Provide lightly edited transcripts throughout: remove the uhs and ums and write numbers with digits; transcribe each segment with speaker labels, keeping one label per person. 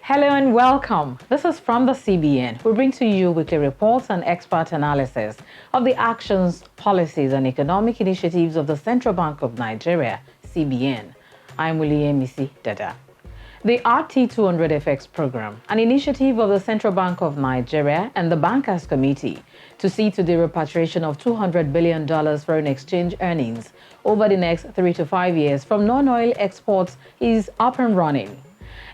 Speaker 1: Hello and welcome. This is from the CBN. We bring to you weekly reports and expert analysis of the actions, policies, and economic initiatives of the Central Bank of Nigeria, CBN. I'm Williamisi Dada. The RT200FX program, an initiative of the Central Bank of Nigeria and the Bankers Committee to see to the repatriation of $200 billion foreign exchange earnings over the next 3 to 5 years from non-oil exports, is up and running.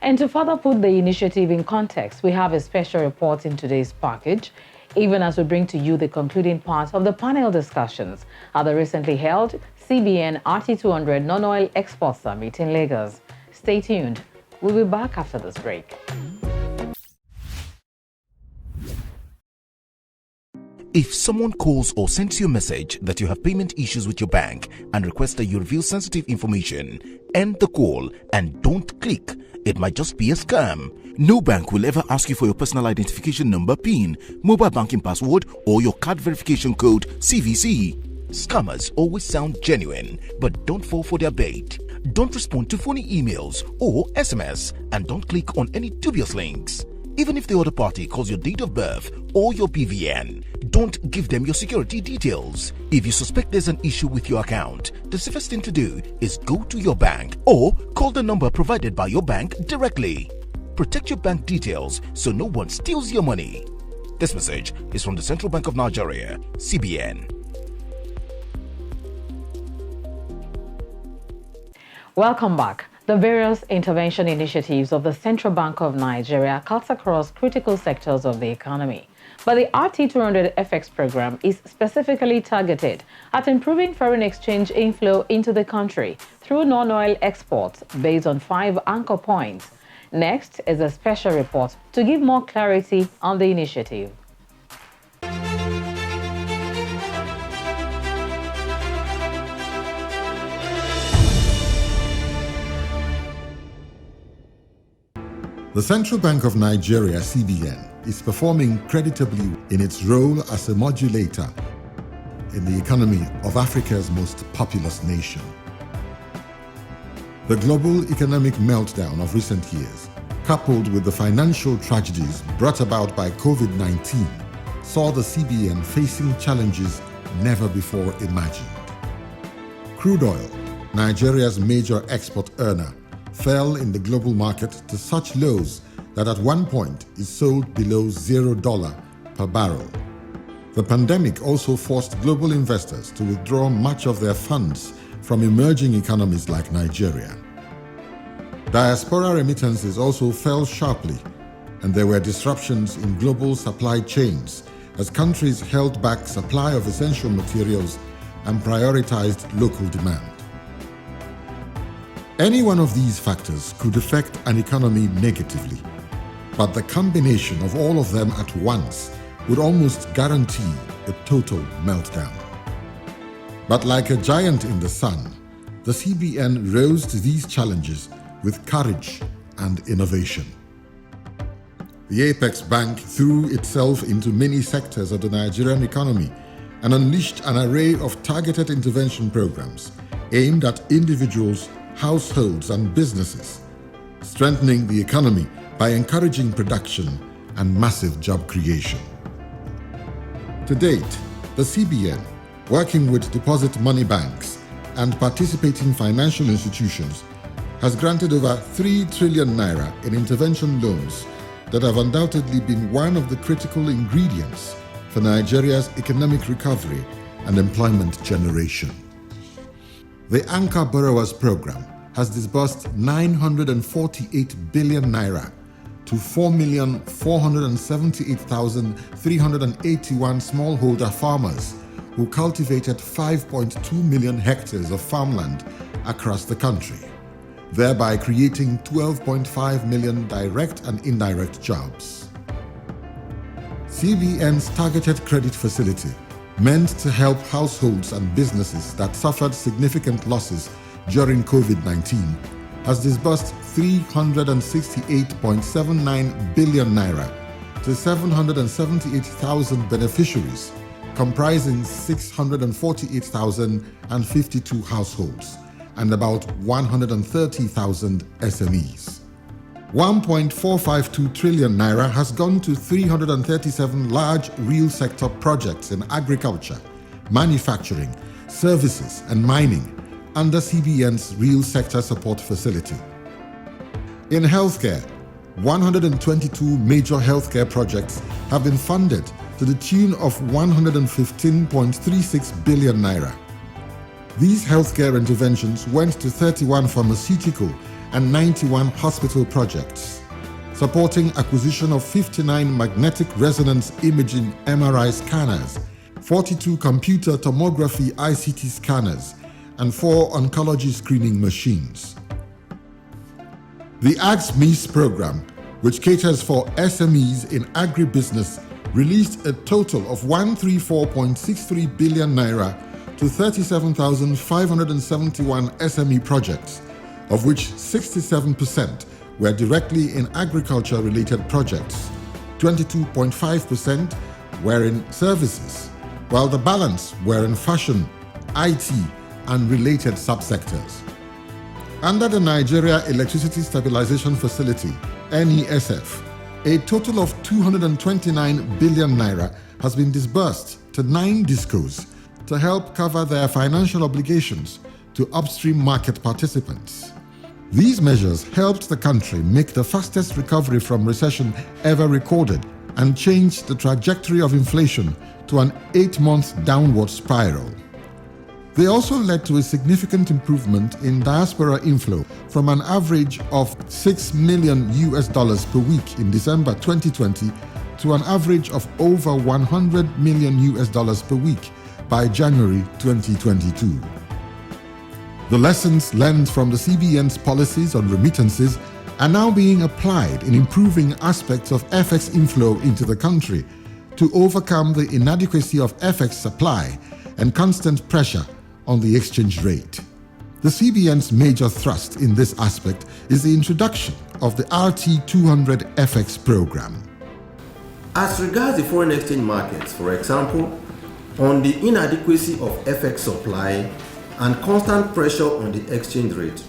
Speaker 1: And to further put the initiative in context, we have a special report in today's package, even as we bring to you the concluding part of the panel discussions at the recently held CBN RT200 Non-Oil Export Summit in Lagos. Stay tuned. We'll be back after this break.
Speaker 2: If someone calls or sends you a message that you have payment issues with your bank and requests that you reveal sensitive information, end the call and don't click. It might just be a scam. No bank will ever ask you for your personal identification number, PIN, mobile banking password, or your card verification code, CVC. Scammers always sound genuine, but don't fall for their bait. Don't respond to phony emails or SMS, and don't click on any dubious links. Even if the other party calls your date of birth or your BVN, don't give them your security details. If you suspect there's an issue with your account, the safest thing to do is go to your bank or call the number provided by your bank directly. Protect your bank details so no one steals your money. This message is from the Central Bank of Nigeria, CBN.
Speaker 1: Welcome back. The various intervention initiatives of the Central Bank of Nigeria cuts across critical sectors of the economy. But the RT200FX program is specifically targeted at improving foreign exchange inflow into the country through non-oil exports based on 5 anchor points. Next is a special report to give more clarity on the initiative.
Speaker 3: The Central Bank of Nigeria, CBN, is performing creditably in its role as a modulator in the economy of Africa's most populous nation. The global economic meltdown of recent years, coupled with the financial tragedies brought about by COVID-19, saw the CBN facing challenges never before imagined. Crude oil, Nigeria's major export earner, fell in the global market to such lows that at one point it sold below $0 per barrel. The pandemic also forced global investors to withdraw much of their funds from emerging economies like Nigeria. Diaspora remittances also fell sharply, and there were disruptions in global supply chains as countries held back supply of essential materials and prioritized local demand. Any one of these factors could affect an economy negatively, but the combination of all of them at once would almost guarantee a total meltdown. But like a giant in the sun, the CBN rose to these challenges with courage and innovation. The Apex Bank threw itself into many sectors of the Nigerian economy and unleashed an array of targeted intervention programs aimed at individuals, households and businesses, strengthening the economy by encouraging production and massive job creation. To date, the CBN, working with deposit money banks and participating financial institutions, has granted over 3 trillion naira in intervention loans that have undoubtedly been one of the critical ingredients for Nigeria's economic recovery and employment generation. The Anchor Borrowers Program has disbursed 948 billion naira to 4,478,381 smallholder farmers who cultivated 5.2 million hectares of farmland across the country, thereby creating 12.5 million direct and indirect jobs. CBN's targeted credit facility, meant to help households and businesses that suffered significant losses during COVID-19, has disbursed 368.79 billion naira to 778,000 beneficiaries, comprising 648,052 households and about 130,000 SMEs. 1.452 trillion naira has gone to 337 large real sector projects in agriculture, manufacturing, services, and mining under CBN's Real Sector Support Facility. In healthcare, 122 major healthcare projects have been funded to the tune of 115.36 billion naira. These healthcare interventions went to 31 pharmaceutical and 91 hospital projects, supporting acquisition of 59 magnetic resonance imaging MRI scanners, 42 computer tomography ICT scanners, and 4 oncology screening machines. The AGS-MES program, which caters for SMEs in agribusiness, released a total of 134.63 billion naira to 37,571 SME projects, of which 67% were directly in agriculture-related projects, 22.5% were in services, while the balance were in fashion, IT, and related subsectors. Under the Nigeria Electricity Stabilization Facility, NESF, a total of 229 billion naira has been disbursed to 9 discos to help cover their financial obligations to upstream market participants. These measures helped the country make the fastest recovery from recession ever recorded and changed the trajectory of inflation to an 8-month downward spiral. They also led to a significant improvement in diaspora inflow from an average of $6 million per week in December 2020 to an average of over $100 million per week by January 2022. The lessons learned from the CBN's policies on remittances are now being applied in improving aspects of FX inflow into the country to overcome the inadequacy of FX supply and constant pressure on the exchange rate. The CBN's major thrust in this aspect is the introduction of the RT200 FX program.
Speaker 4: As regards the foreign exchange markets, for example, on the inadequacy of FX supply and constant pressure on the exchange rate,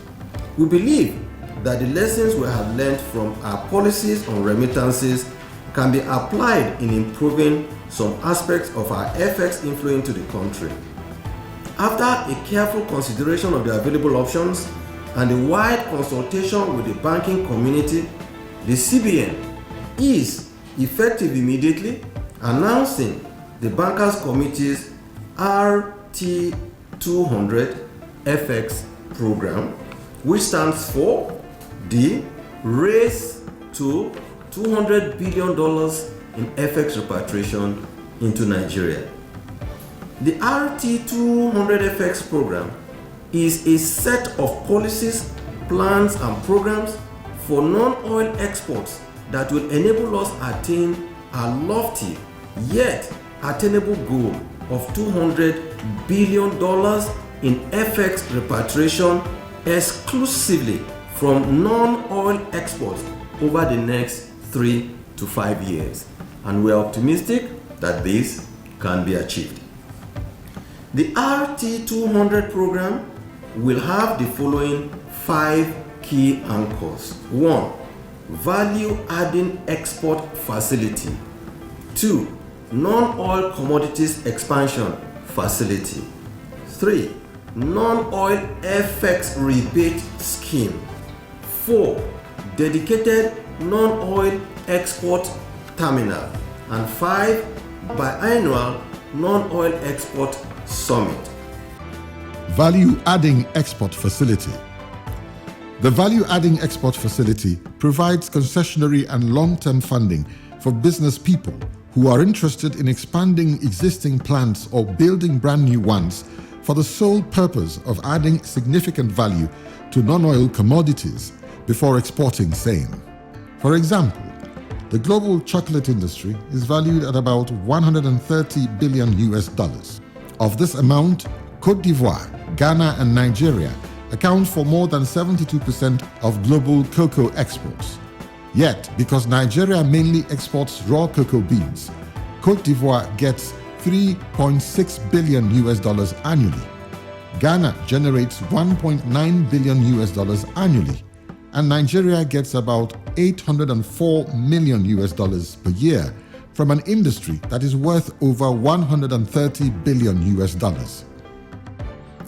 Speaker 4: we believe that the lessons we have learned from our policies on remittances can be applied in improving some aspects of our FX inflow into the country. After a careful consideration of the available options and a wide consultation with the banking community, the CBN is effective immediately announcing the Bankers Committee's RT200 FX program, which stands for the Race to $200 billion in FX repatriation into Nigeria. The RT200 FX program is a set of policies, plans, and programs for non-oil exports that will enable us attain a lofty yet attainable goal of $200 billion in FX repatriation exclusively from non-oil exports over the next 3 to 5 years. And we are optimistic that this can be achieved. The RT200 program will have the following 5 key anchors. 1. Value-adding export facility. 2. Non-oil commodities expansion facility. 3. Non-oil FX rebate scheme. 4. Dedicated non-oil export terminal. And 5. Biannual non-oil export summit.
Speaker 3: Value-adding export facility. The Value-adding export facility provides concessionary and long-term funding for business people who are interested in expanding existing plants or building brand new ones for the sole purpose of adding significant value to non-oil commodities before exporting same. For example, the global chocolate industry is valued at about $130 billion. Of this amount, Côte d'Ivoire, Ghana, and Nigeria account for more than 72% of global cocoa exports. Yet, because Nigeria mainly exports raw cocoa beans, Côte d'Ivoire gets $3.6 billion annually. Ghana generates $1.9 billion annually, and Nigeria gets about $804 million per year from an industry that is worth over $130 billion.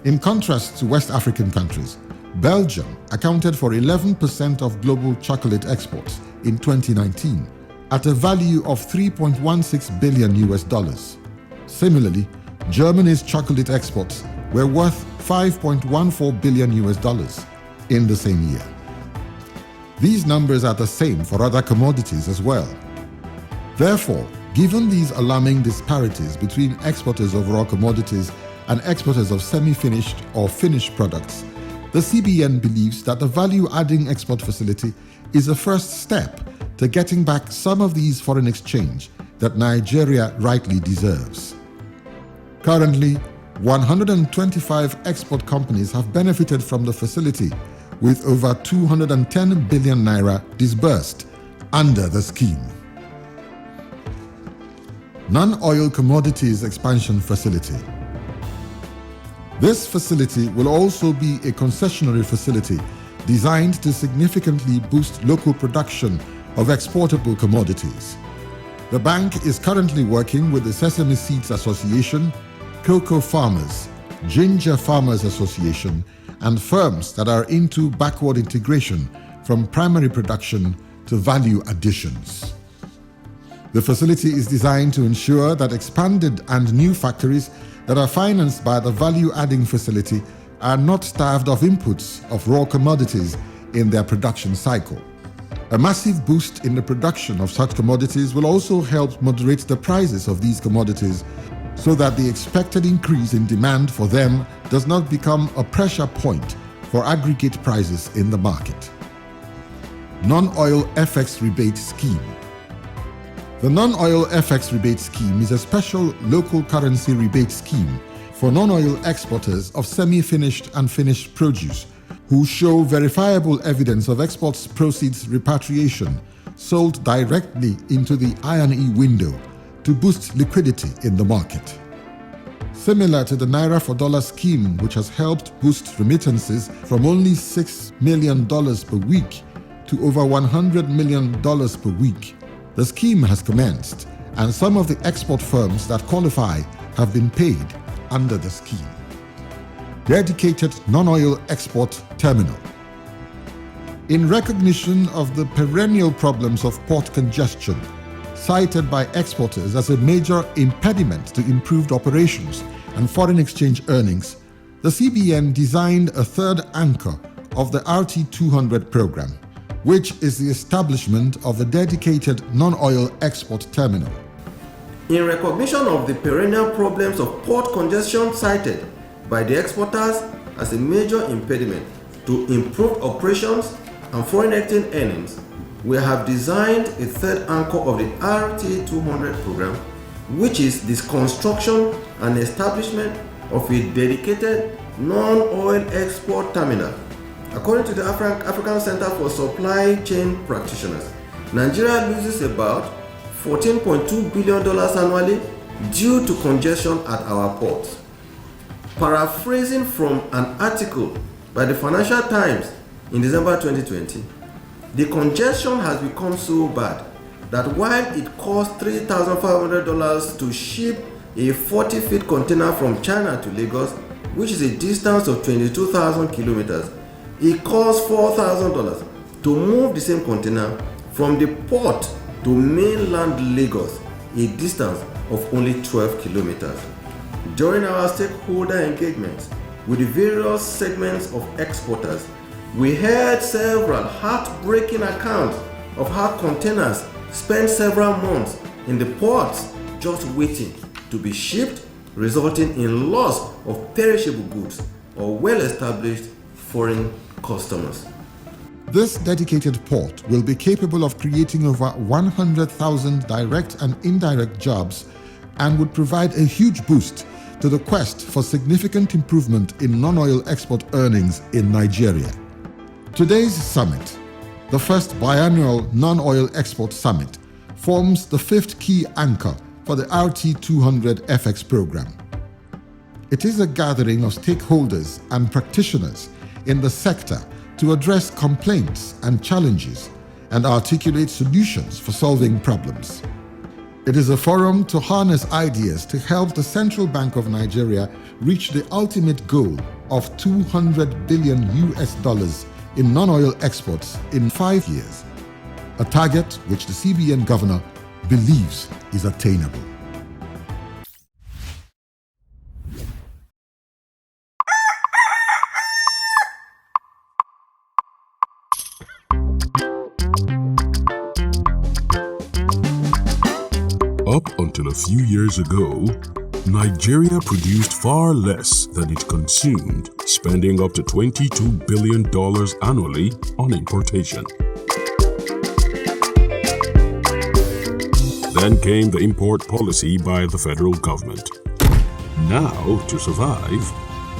Speaker 3: In contrast to West African countries, Belgium accounted for 11% of global chocolate exports in 2019 at a value of $3.16 billion. Similarly, Germany's chocolate exports were worth $5.14 billion in the same year. These numbers are the same for other commodities as well. Therefore, given these alarming disparities between exporters of raw commodities and exporters of semi-finished or finished products, the CBN believes that the value-adding export facility is a first step to getting back some of these foreign exchange that Nigeria rightly deserves. Currently, 125 export companies have benefited from the facility, with over 210 billion naira disbursed under the scheme. Non-oil commodities expansion facility. This facility will also be a concessionary facility designed to significantly boost local production of exportable commodities. The bank is currently working with the Sesame Seeds Association, Cocoa Farmers, Ginger Farmers Association, and firms that are into backward integration from primary production to value additions. The facility is designed to ensure that expanded and new factories that are financed by the value-adding facility are not starved of inputs of raw commodities in their production cycle. A massive boost in the production of such commodities will also help moderate the prices of these commodities so that the expected increase in demand for them does not become a pressure point for aggregate prices in the market. Non-oil FX rebate scheme. The non-oil FX rebate scheme is a special local currency rebate scheme for non-oil exporters of semi-finished and finished produce who show verifiable evidence of exports proceeds repatriation sold directly into the I&E window to boost liquidity in the market. Similar to the Naira for Dollar scheme, which has helped boost remittances from only $6 million per week to over $100 million per week, the scheme has commenced, and some of the export firms that qualify have been paid under the scheme. Dedicated non-oil export terminal. In recognition of the perennial problems of port congestion, cited by exporters as a major impediment to improved operations and foreign exchange earnings, the CBN designed a third anchor of the RT200 program, which is the establishment of a dedicated non-oil export terminal.
Speaker 4: In recognition of the perennial problems of port congestion cited by the exporters as a major impediment to improved operations and foreign exchange earnings, we have designed a third anchor of the RT200 program, which is the construction and establishment of a dedicated non-oil export terminal. According to the African Center for Supply Chain Practitioners, Nigeria loses about $14.2 billion annually due to congestion at our ports. Paraphrasing from an article by the Financial Times in December 2020, the congestion has become so bad that while it costs $3,500 to ship a 40-feet container from China to Lagos, which is a distance of 22,000 kilometers, it costs $4,000 to move the same container from the port to mainland Lagos, a distance of only 12 kilometers. During our stakeholder engagements with the various segments of exporters, we heard several heartbreaking accounts of how containers spend several months in the ports just waiting to be shipped, resulting in loss of perishable goods or well-established foreign customers.
Speaker 3: This dedicated port will be capable of creating over 100,000 direct and indirect jobs and would provide a huge boost to the quest for significant improvement in non-oil export earnings in Nigeria. Today's summit, the first biannual non-oil export summit, forms the fifth key anchor for the RT200 FX program. It is a gathering of stakeholders and practitioners in the sector to address complaints and challenges and articulate solutions for solving problems. It is a forum to harness ideas to help the Central Bank of Nigeria reach the ultimate goal of $200 billion in non-oil exports in 5 years, a target which the CBN governor believes is attainable.
Speaker 5: Up until a few years ago, Nigeria produced far less than it consumed, spending up to $22 billion annually on importation. Then came the import policy by the federal government. Now, to survive,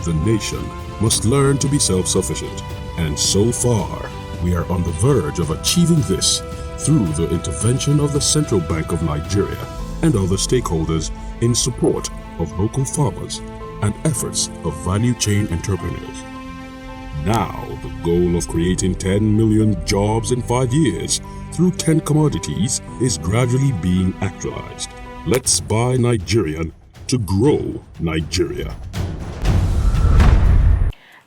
Speaker 5: the nation must learn to be self-sufficient. And so far, we are on the verge of achieving this through the intervention of the Central Bank of Nigeria and other stakeholders in support of local farmers and efforts of value chain entrepreneurs. Now, the goal of creating 10 million jobs in 5 years through 10 commodities is gradually being actualized. Let's buy Nigerian to grow Nigeria.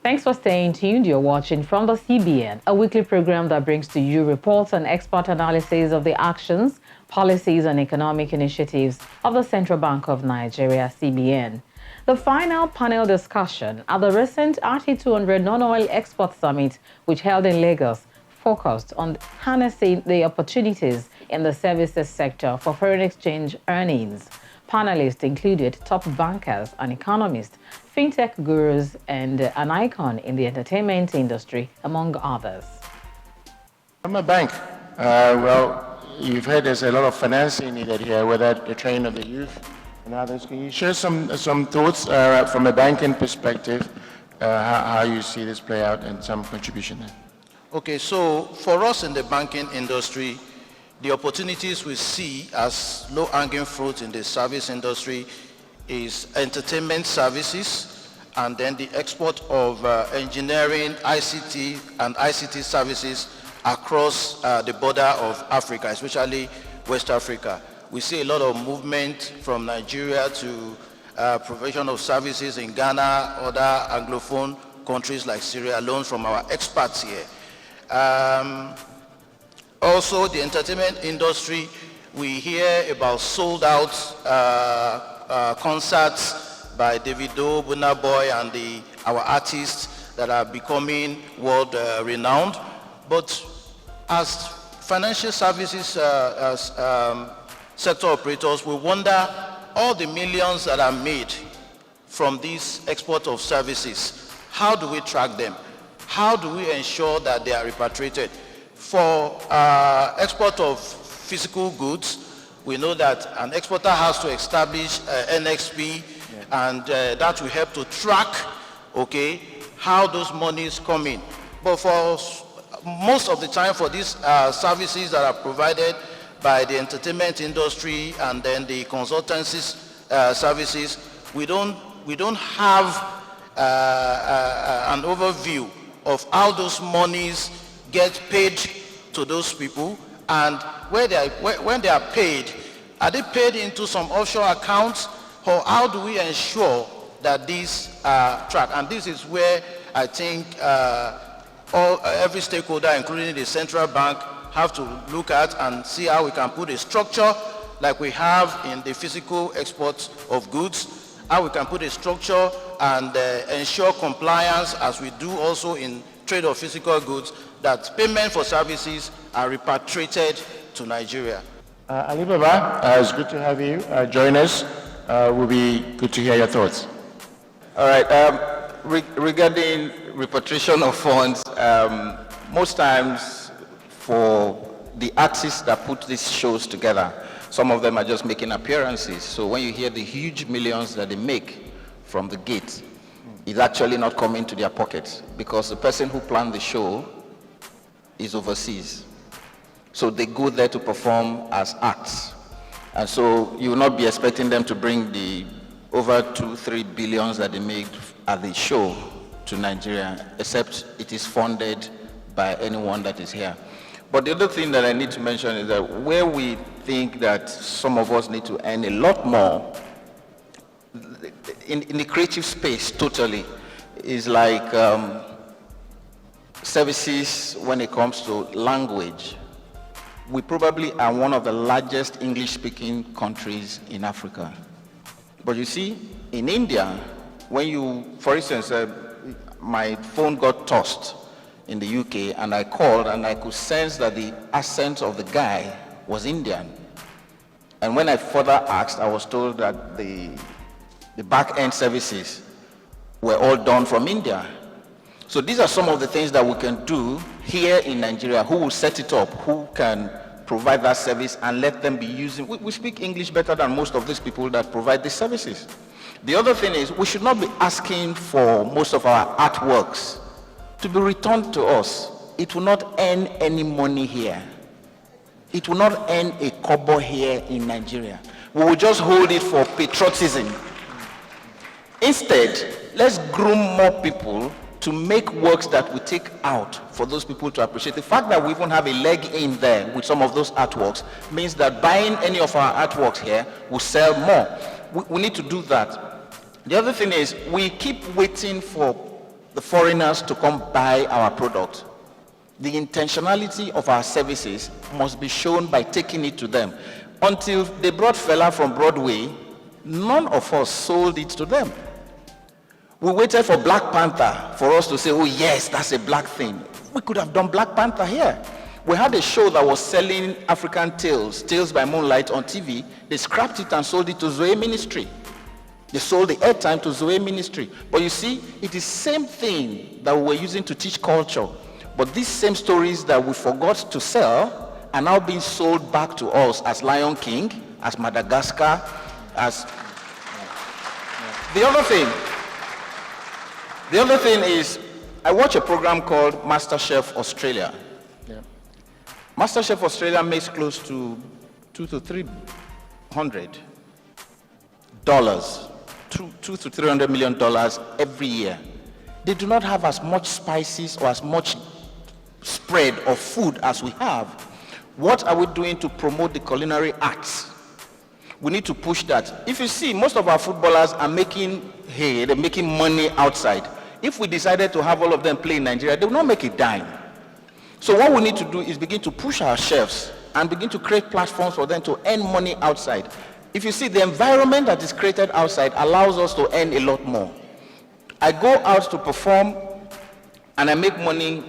Speaker 1: Thanks for staying tuned. You're watching From the CBN, a weekly program that brings to you reports and expert analysis of the actions, policies, and economic initiatives of the Central Bank of Nigeria, CBN. The final panel discussion at the recent RT200 Non-Oil Export Summit, which held in Lagos, focused on harnessing the opportunities in the services sector for foreign exchange earnings. Panelists included top bankers and economists, fintech gurus, and an icon in the entertainment industry, among others.
Speaker 6: From a bank, well, you've heard there's a lot of financing needed here, whether the training of the youth and others. Can you share some thoughts from a banking perspective, how you see this play out and some contribution there?
Speaker 7: Okay, so for us in the banking industry, the opportunities we see as low-hanging fruit in the service industry is entertainment services, and then the export of engineering, ICT, and ICT services across the border of Africa, especially West Africa. We see a lot of movement from Nigeria to provision of services in Ghana, other Anglophone countries like Sierra Leone from our experts here. Also, the entertainment industry, we hear about sold-out concerts by Davido, Burna Boy, and our artists that are becoming world-renowned. But as financial services sector operators, we wonder all the millions that are made from this export of services, how do we track them? How do we ensure that they are repatriated? For export of physical goods, we know that an exporter has to establish NXP, and that will help to track, okay, how those monies come in. But for most of the time, for these services that are provided by the entertainment industry and then the consultancy services, we don't have an overview of how those monies get paid to those people, and when they are paid, are they paid into some offshore accounts, or how do we ensure that these are tracked? And this is where I think every stakeholder, including the central bank, have to look at and see how we can put a structure like we have in the physical export of goods, how we can put a structure and ensure compliance as we do also in trade of physical goods, that payment for services are repatriated to Nigeria.
Speaker 6: Ali Baba, it's good to have you join us. Will be good to hear your thoughts.
Speaker 8: All right. Regarding repatriation of funds, most times for the artists that put these shows together, some of them are just making appearances. So when you hear the huge millions that they make from the gate, it's actually not coming to their pockets, because the person who planned the show is overseas. So they go there to perform as acts. And so you will not be expecting them to bring the over 2-3 billions that they make at the show to Nigeria, except it is funded by anyone that is here. But the other thing that I need to mention is that where we think that some of us need to earn a lot more, in the creative space totally, is like services when it comes to language. We probably are one of the largest English-speaking countries in Africa. But you see, in India, when you, for instance, my phone got tossed in the UK, and I called, and I could sense that the accent of the guy was Indian. And when I further asked, I was told that the back-end services were all done from India. So these are some of the things that we can do here in Nigeria. Who will set it up? Who can provide that service and let them be using? We speak English better than most of these people that provide these services. The other thing is, we should not be asking for most of our artworks to be returned to us. It will not earn any money here. It will not earn a kobo here in Nigeria. We will just hold it for patriotism. Instead, let's groom more people to make works that we take out for those people to appreciate. The fact that we even have a leg in there with some of those artworks means that buying any of our artworks here will sell more. We need to do that. The other thing is, we keep waiting for the foreigners to come buy our product. The intentionality of our services must be shown by taking it to them. Until they brought Fela from Broadway, none of us sold it to them. We waited for Black Panther for us to say, oh yes, that's a black thing. We could have done Black Panther here. We had a show that was selling African tales, Tales by Moonlight on TV. They scrapped it and sold it to Zoe Ministry. They sold the airtime to Zoe Ministry. But you see, it is the same thing that we were using to teach culture. But these same stories that we forgot to sell are now being sold back to us as Lion King, as Madagascar, as... The other thing is, I watch a program called MasterChef Australia. Yeah. MasterChef Australia makes close to $200 to $300 million every year. They do not have as much spices or as much spread of food as we have. What are we doing to promote the culinary arts? We need to push that. If you see, most of our footballers are making hay, they're making money outside. If we decided to have all of them play in Nigeria, they will not make a dime. So what we need to do is begin to push our chefs and begin to create platforms for them to earn money outside. If you see, the environment that is created outside allows us to earn a lot more. I go out to perform and I make money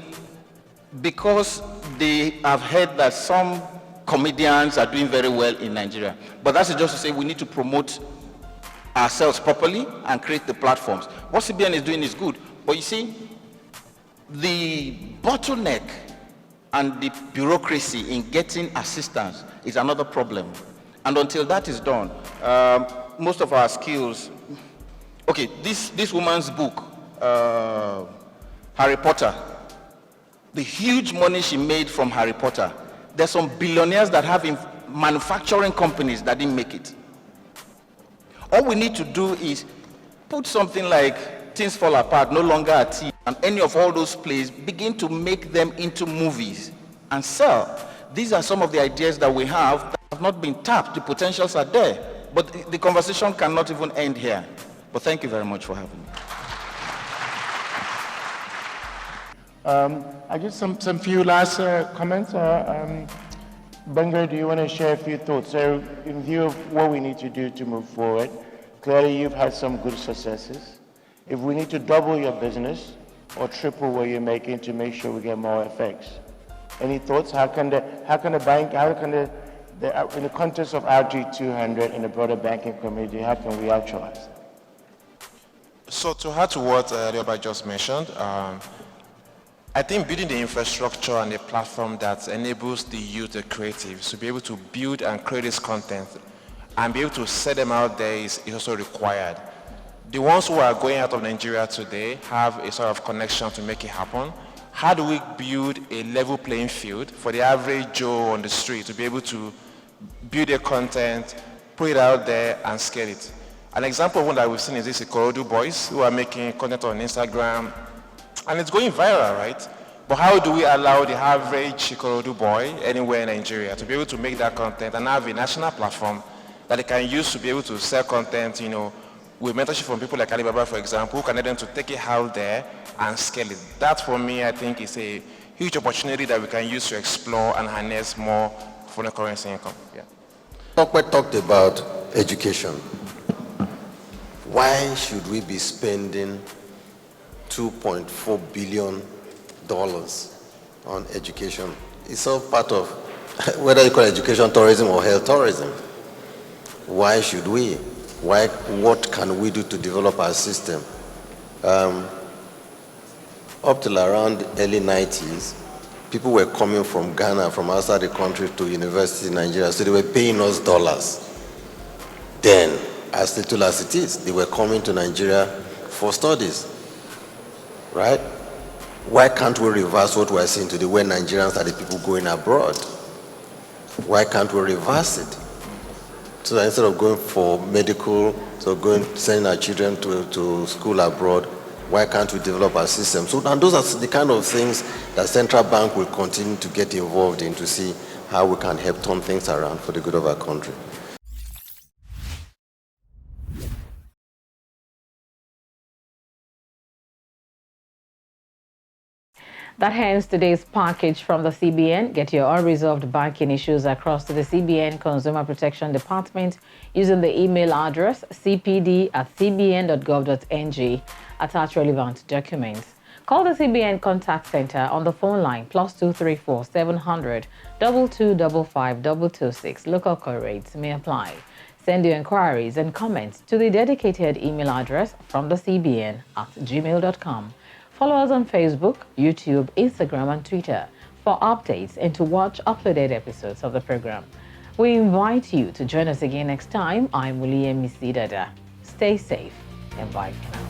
Speaker 8: because they have heard that some comedians are doing very well in Nigeria. But that's just to say we need to promote ourselves properly and create the platforms. What CBN is doing is good. But you see, the bottleneck and the bureaucracy in getting assistance is another problem. And until that is done, most of our skills... Okay, this woman's book, Harry Potter, the huge money she made from Harry Potter, there's some billionaires that have manufacturing companies that didn't make it. All we need to do is put something like Things Fall Apart, No Longer a Teen, and any of all those plays, begin to make them into movies and sell. These are some of the ideas that we have that have not been tapped. The potentials are there, but the conversation cannot even end here. But thank you very much for having me.
Speaker 6: I just some few last comments. Benga, do you want to share a few thoughts? So in view of what we need to do to move forward, clearly you've had some good successes. If we need to double your business or triple what you're making to make sure we get more effects, any thoughts? How can the bank, in the context of RG 200 in the broader banking community, how can we actualize?
Speaker 9: So to add to what Rioba just mentioned, I think building the infrastructure and the platform that enables the youth, the creatives, to be able to build and create this content and be able to set them out there is also required. The ones who are going out of Nigeria today have a sort of connection to make it happen. How do we build a level playing field for the average Joe on the street to be able to build their content, put it out there and scale it? An example of one that we've seen is this Ikorodu boys who are making content on Instagram, and it's going viral, right? But how do we allow the average Ikorodu boy anywhere in Nigeria to be able to make that content and have a national platform that they can use to be able to sell content, with mentorship from people like Alibaba, for example, who can help them to take it out there and scale it. That, for me, I think is a huge opportunity that we can use to explore and harness more foreign currency income. Yeah.
Speaker 4: Talked about education. Why should we be spending $2.4 billion on education? It's all part of whether you call it education tourism or health tourism. Why should we? What can we do to develop our system? Up till around the early 90s, people were coming from Ghana, from outside the country to university in Nigeria, so they were paying us dollars. Then, as little as it is, they were coming to Nigeria for studies, right? Why can't we reverse what we're seeing today when Nigerians are the people going abroad? Why can't we reverse it? So that instead of going for medical, sending our children to school abroad, why can't we develop our system? So, and those are the kind of things that central bank will continue to get involved in to see how we can help turn things around for the good of our country.
Speaker 1: That ends today's package from the CBN. Get your unresolved banking issues across to the CBN Consumer Protection Department using the email address cpd@cbn.gov.ng. Attach relevant documents. Call the CBN Contact Center on the phone line +234 700 2255 226. Local call rates may apply. Send your inquiries and comments to the dedicated email address from the CBN @gmail.com. Follow us on Facebook, YouTube, Instagram, and Twitter for updates and to watch uploaded episodes of the program. We invite you to join us again next time. I'm William Misidada. Stay safe and bye for now.